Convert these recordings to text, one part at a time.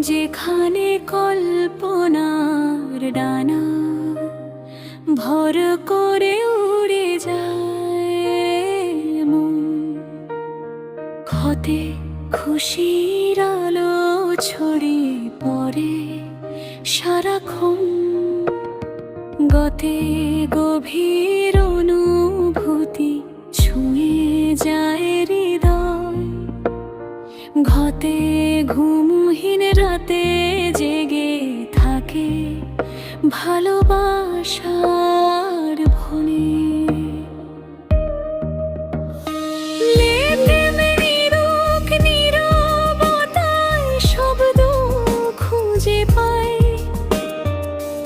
যেখানে কল্পনার ডানা ভর করে উড়ে যায় মন, ক্ষতে খুশির আলো ছড়িয়ে পড়ে সারাক্ষণ, গতে গভীর অনুভূতি ছুঁয়ে যায় হৃদয়, ঘতে ঘুমহীন রাতে জেগে থাকে ভালোবাসার ভনে। শব্দ খুঁজে পাই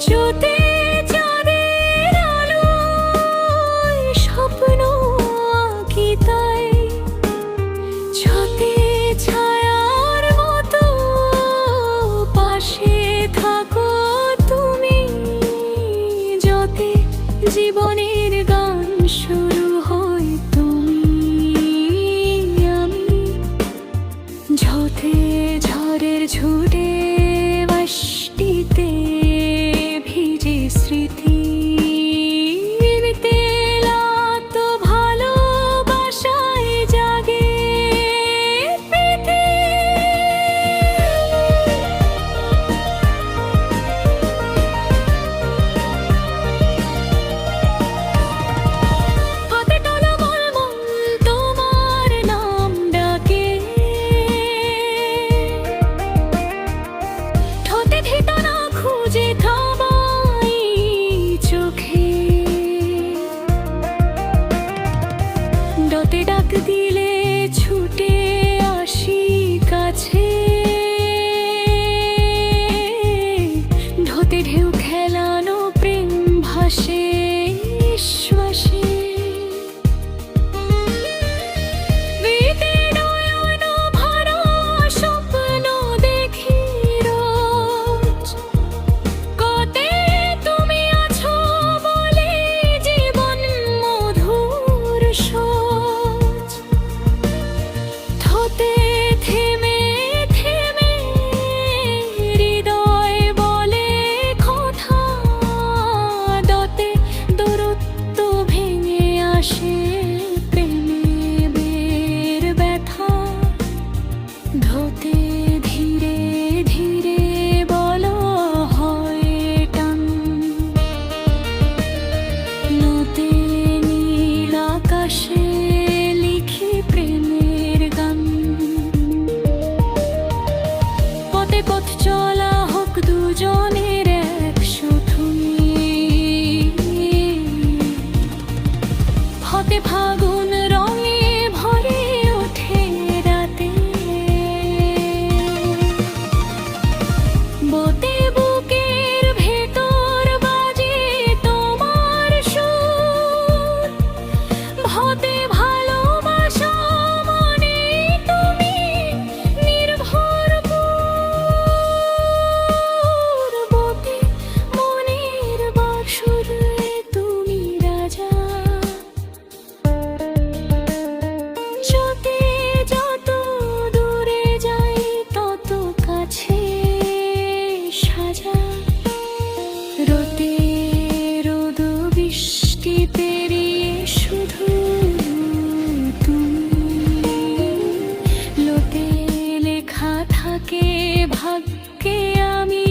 চোতে চাঁদের আলোয়, স্বপ্ন আঁকি তাই ছতে ছায়ার মতো পাশে থাকো তুমি, যতে জীবনের গান শুরু হয় তুমি আমি, ঝোঁতে ঝড়ের ঝুড়ে বৃষ্টিতে ভিজে স্মৃতি, তো ভালোবাসায় জাগে প্রীতি। হাতে টলমল তোমার নাম ডাকে, ঠোঁটে ঠিকানা খুঁজে থামাই চোখে, ডতে ডাক দিলে ছুটে আসি কাছে, ঢোতে ঢেউ খেলানো প্রেম ভাসে শ্বাসে, স্বপ্ন দেখি রোজ, কতে তুমি আছো বলে জীবন মধুর সোজ, থতে থেমে থেমে হৃদয় বলে কথা, দতে দূরত্ব ভেঙে আসে প্রেমের ব্যথা, ধোতে ধীরে ধীরে বলো হয় টান, নতে নীল আকাশে লিখি প্রেমের গান, পথে পথ চলা হোক দুজনের একসুথুই, হতে ফাগুন রঙে ভরে ওঠে রাতে, বোতে বুকের ভেতর বাজে তোমার সুর, ভতে ভালোবাসা মনে তুমি নির্ভরপুর, বোতে মনের বাসুর তুমি রাজা, চোখে যত দূরে যাই তত কাছে সাজা, রোদে রোদ বৃষ্টি পেরিয়ে শুধু তুমি, লোতে লেখা থাকে ভাগ্যে আমি